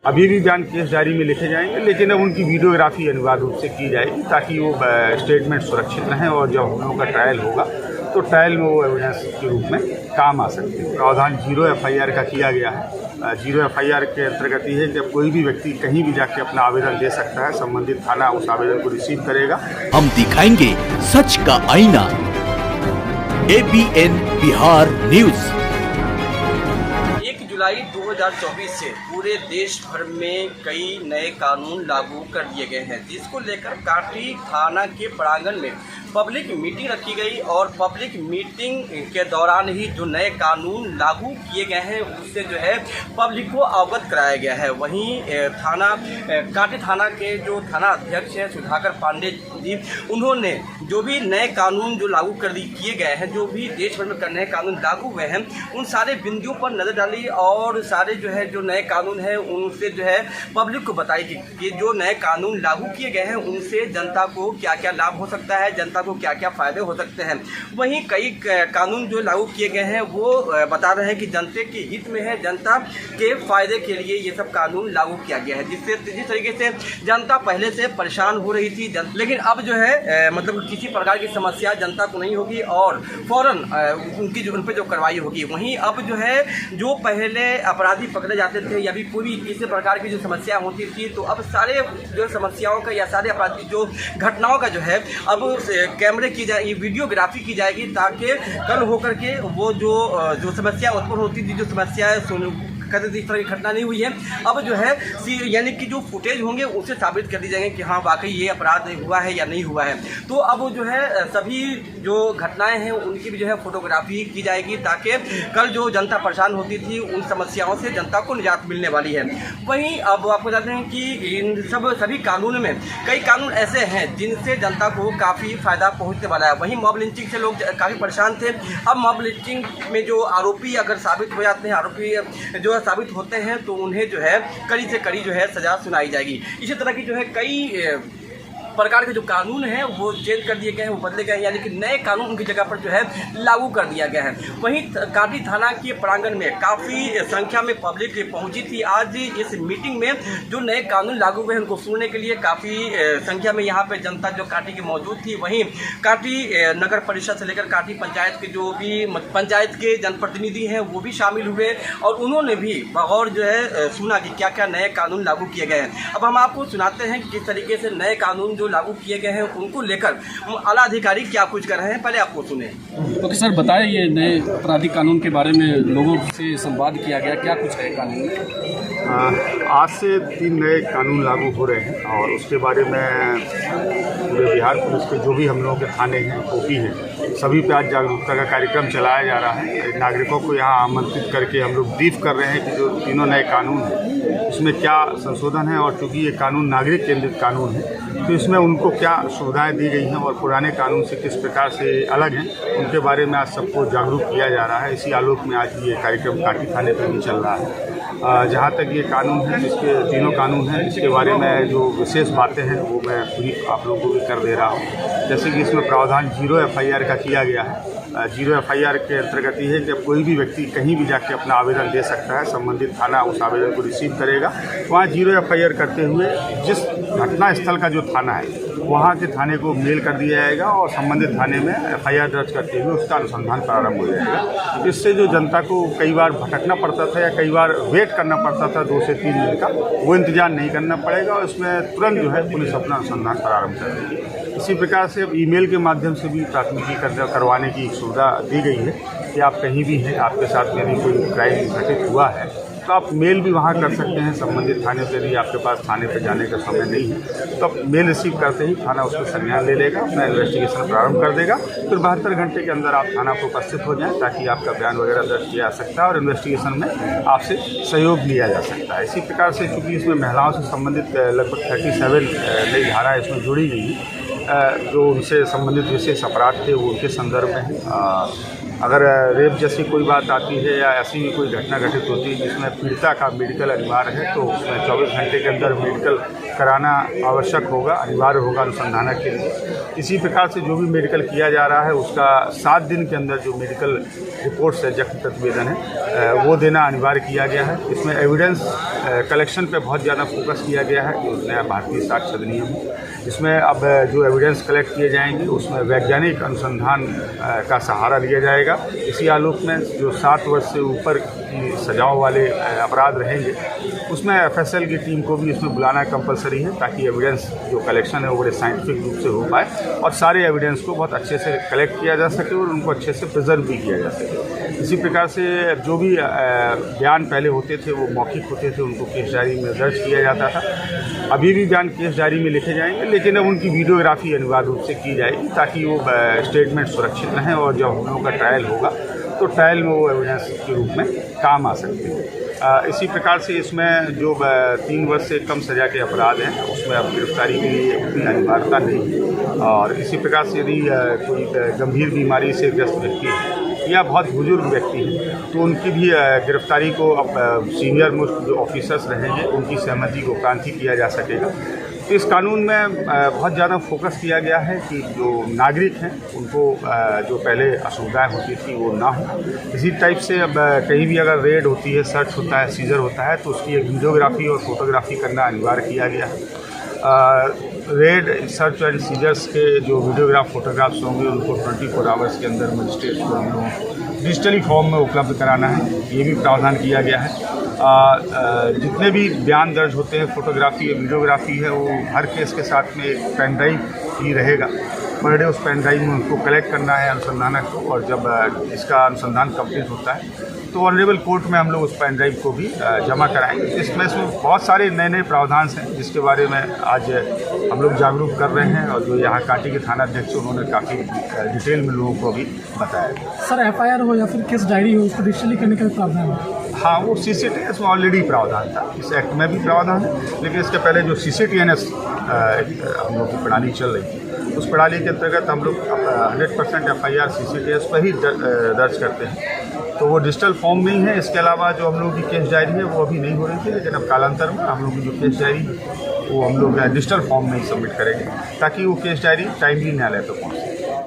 अभी भी बयान केस डायरी में लिखे जाएंगे, लेकिन अब उनकी वीडियोग्राफी अनिवार्य रूप से की जाएगी ताकि वो स्टेटमेंट सुरक्षित रहें और जब हम लोगों का ट्रायल होगा तो ट्रायल में वो एविडेंस के रूप में काम आ सकते हैं। प्रावधान 0 FIR का किया गया है। 0 FIR के अंतर्गत ये है कि अब कोई भी व्यक्ति कहीं भी जाके अपना आवेदन दे सकता है, संबंधित थाना उस आवेदन को रिसीव करेगा। हम दिखाएंगे सच का आईना। ABN Bihar news. 1 जुलाई 2024 से पूरे देश भर में कई नए कानून लागू कर दिए गए हैं, जिसको लेकर काटी थाना के प्रांगण में पब्लिक मीटिंग रखी गई और पब्लिक मीटिंग के दौरान ही जो नए कानून लागू किए गए हैं उससे जो है पब्लिक को अवगत कराया गया है। वहीं काटी थाना के जो थाना अध्यक्ष हैं सुधाकर पांडे जी, उन्होंने जो भी नए कानून जो लागू किए गए हैं, जो भी देश भर में नए कानून लागू हुए हैं, उन सारे बिंदुओं पर नज़र डाली और सारे जो नए कानून हैं उनसे जो है पब्लिक को बताई कि जो नए कानून लागू किए गए हैं उनसे जनता को क्या क्या लाभ हो सकता है, जनता को क्या क्या फायदे हो सकते हैं। वहीं कई कानून जो लागू किए गए हैं वो बता रहे हैं कि जनता के हित में है, जनता के फायदे के लिए ये सब कानून लागू किया गया है, जिस तरीके से जनता पहले से परेशान हो रही थी, लेकिन अब जो है मतलब किसी प्रकार की समस्या जनता को नहीं होगी और फौरन उन पर जो कार्रवाई होगी। वहीं अब जो है जो पहले अपराधी पकड़े जाते थे या भी कोई किसी प्रकार की जो समस्या होती थी, तो अब सारे जो समस्याओं का या सारे अपराधी जो घटनाओं का जो है अब कैमरे की जाएगी, वीडियोग्राफी की जाएगी, ताकि कल होकर के वो जो समस्या उत्पन्न होती थी, जो समस्याएं कहते थे इस तरह की घटना नहीं हुई है, अब जो है यानी कि जो फुटेज होंगे उसे साबित कर दी जाएंगे कि हाँ वाकई ये अपराध हुआ है या नहीं हुआ है। तो अब जो है सभी जो घटनाएं हैं उनकी भी जो है फोटोग्राफी की जाएगी, ताकि कल जो जनता परेशान होती थी उन समस्याओं से जनता को निजात मिलने वाली है। वहीं अब आपको बताते हैं कि इन सभी कानून में कई कानून ऐसे हैं जिनसे जनता को काफ़ी फायदा पहुँचने वाला है। वहीं मॉब लिंचिंग से लोग काफ़ी परेशान थे, अब मॉब लिंचिंग में जो आरोपी अगर साबित हो जाते हैं, आरोपी जो साबित होते हैं तो उन्हें जो है कड़ी से कड़ी जो है सजा सुनाई जाएगी। इसी तरह की जो है कई प्रकार के जो कानून हैं वो चेंज कर दिए गए हैं, वो बदले गए हैं, यानी कि नए कानून उनकी जगह पर जो है लागू कर दिया गया है। वहीं काटी थाना के प्रांगण में काफ़ी संख्या में पब्लिक पहुंची थी। आज इस मीटिंग में जो नए कानून लागू हुए हैं उनको सुनने के लिए काफ़ी संख्या में यहाँ पे जनता जो काटी की मौजूद थी। वहीं काटी नगर परिषद से लेकर काटी पंचायत के जो भी पंचायत के जनप्रतिनिधि हैं वो भी शामिल हुए और उन्होंने भी बगौर जो है सुना कि क्या क्या नए कानून लागू किए गए हैं। अब हम आपको सुनाते हैं कि किस तरीके से नए कानून जो लागू किए गए हैं उनको लेकर आला अधिकारी क्या कुछ कर रहे हैं, पहले आपको सुने। ओके सर, बताएं ये नए आपराधिक कानून के बारे में लोगों से संवाद किया गया, क्या कुछ है कानून? आज से 3 नए कानून लागू हो रहे हैं और उसके बारे में पूरे बिहार पुलिस के जो भी हम लोगों के थाने हैं, ओपी हैं, सभी पे आज जागरूकता का कार्यक्रम चलाया जा रहा है। नागरिकों को यहाँ आमंत्रित करके हम लोग ब्रीफ कर रहे हैं कि जो तीनों नए कानून हैं उसमें क्या संशोधन है और चूँकि ये कानून नागरिक केंद्रित कानून है तो इसमें उनको क्या सुविधाएं दी गई हैं और पुराने कानून से किस प्रकार से अलग हैं, उनके बारे में आज सबको जागरूक किया जा रहा है। इसी आलोक में आज ये कार्यक्रम काटी थाने पर भी चल रहा है। जहाँ तक ये कानून है, जिसके तीनों कानून हैं, इसके बारे में जो विशेष बातें हैं वो मैं ब्रीफ आप लोगों को भी कर दे रहा हूँ। जैसे कि इसमें प्रावधान 0 FIR का किया गया है। 0 FIR के अंतर्गत ये है कि कोई भी व्यक्ति कहीं भी जाके अपना आवेदन दे सकता है, संबंधित थाना उस आवेदन को रिसीव करेगा। वहाँ 0 FIR करते हुए जिस घटना स्थल का जो थाना है वहाँ के थाने को मेल कर दिया जाएगा और संबंधित थाने में FIR दर्ज करते हुए उसका अनुसंधान प्रारंभ हो जाएगा। इससे जो जनता को कई बार भटकना पड़ता था या कई बार वेट करना पड़ता था 2 से 3 दिन का, वो इंतजार नहीं करना पड़ेगा और इसमें तुरंत जो है पुलिस अपना अनुसंधान प्रारंभ कर देगी। इसी प्रकार से अब ईमेल के माध्यम से भी प्राथमिकी करवाने की सुविधा दी गई है कि आप कहीं भी हैं, आपके साथ में भी कोई क्राइम घटित हुआ है तो आप मेल भी वहाँ कर सकते हैं संबंधित थाने से। यदि आपके पास थाने पर जाने का समय नहीं है तो आप मेल रिसीव करते ही थाना उसका संज्ञान ले लेगा, अपना इन्वेस्टिगेशन प्रारंभ कर देगा। फिर 72 घंटे के अंदर आप थाना पर उपस्थित हो जाएं ताकि आपका बयान वगैरह दर्ज किया जा सकता है और इन्वेस्टिगेशन में आपसे सहयोग लिया जा सकता है। इसी प्रकार से चूँकि इसमें महिलाओं से संबंधित लगभग 37 नई धाराएँ इसमें जुड़ी गई हैं जो उनसे संबंधित विशेष अपराध थे वो उनके संदर्भ में हैं। अगर रेप जैसी कोई बात आती है या ऐसी भी कोई घटना घटित होती है जिसमें पीड़िता का मेडिकल अनिवार्य है तो उसमें 24 घंटे के अंदर मेडिकल कराना आवश्यक होगा, अनिवार्य होगा अनुसंधान के लिए। इसी प्रकार से जो भी मेडिकल किया जा रहा है उसका 7 दिन के अंदर जो मेडिकल रिपोर्ट्स है, जख्म प्रतिवेदन है, वो देना अनिवार्य किया गया है। इसमें एविडेंस कलेक्शन पे बहुत ज़्यादा फोकस किया गया है कि नया भारतीय साक्ष्य अधिनियम। इसमें अब जो एविडेंस कलेक्ट किए जाएंगे उसमें वैज्ञानिक अनुसंधान का सहारा लिया जाएगा। इसी आलोक में जो 7 वर्ष से ऊपर की सजाओं वाले अपराध रहेंगे उसमें FSL की टीम को भी इसमें बुलाना कंपलसरी है, ताकि एविडेंस जो कलेक्शन है वो बड़े साइंटिफिक रूप से हो पाए और सारे एविडेंस को बहुत अच्छे से कलेक्ट किया जा सके और उनको अच्छे से प्रिजर्व भी किया जा सके। इसी प्रकार से जो भी बयान पहले होते थे वो मौखिक होते थे, उनको केस डायरी में दर्ज किया जाता था। अभी भी बयान केस डायरी में लिखे जाएंगे, लेकिन अब उनकी वीडियोग्राफी अनिवार्य रूप से की जाएगी ताकि वो स्टेटमेंट सुरक्षित रहें और जब हम लोगों का ट्रायल होगा तो ट्रायल में वो एविडेंस के रूप में काम आ सकते हैं। इसी प्रकार से इसमें जो 3 वर्ष से कम सज़ा के अपराध हैं उसमें अब गिरफ्तारी के लिए उतनी अनिवार्यता नहीं है। और इसी प्रकार से यदि कोई गंभीर बीमारी से ग्रस्त व्यक्ति है या बहुत बुजुर्ग व्यक्ति है तो उनकी भी गिरफ्तारी को अब सीनियर मोस्ट जो ऑफिसर्स रहेंगे उनकी सहमति को क्रांति किया जा सकेगा। तो इस कानून में बहुत ज़्यादा फोकस किया गया है कि जो नागरिक हैं उनको जो पहले असुविधाएं होती थी वो ना हो। इसी टाइप से अब कहीं भी अगर रेड होती है, सर्च होता है, सीजर होता है तो उसकी एक वीडियोग्राफी और फोटोग्राफी करना अनिवार्य किया गया है। रेड, सर्च एंड सीजर्स के जो वीडियोग्राफ फोटोग्राफ्स होंगे उनको 24 आवर्स के अंदर मजिस्ट्रेट को डिजिटली फॉर्म में उपलब्ध कराना है, ये भी प्रावधान किया गया है। जितने भी बयान दर्ज होते हैं, फोटोग्राफी या वीडियोग्राफी है, वो हर केस के साथ में एक पेन ड्राइव ही रहेगा। पर डे उस पेन ड्राइव में उनको कलेक्ट करना है अनुसंधानक को, और जब इसका अनुसंधान कंप्लीट होता है तो ऑनरेबल कोर्ट में हम लोग उस पेन ड्राइव को भी जमा कराएंगे। इसमें बहुत सारे नए नए प्रावधान हैं जिसके बारे में आज हम लोग जागरूक कर रहे हैं, और जो यहाँ कांटी के थाना अध्यक्ष उन्होंने काफ़ी डिटेल में लोगों को भी बताया। सर FIR हो या फिर केस डायरी हो, उसको डिजिटली करने का प्रावधान है? हाँ, वो CCTNS में ऑलरेडी प्रावधान था, इस एक्ट में भी प्रावधान है, लेकिन इसके पहले जो CCTNS हम लोग की प्रणाली चल रही थी उस प्रणाली के अंतर्गत हम लोग 100% FIR CCTNS पर ही दर्ज करते हैं, तो वो डिजिटल फॉर्म में ही है। इसके अलावा जो हम लोग की केस डायरी है वो अभी नहीं हो रही थी, लेकिन अब कालांतर में हम लोग की जो केस डायरी वो हम लोग डिजिटल फॉर्म में ही सबमिट करेंगे ताकि वो केस डायरी टाइमली न्यायालय तक पहुँचे।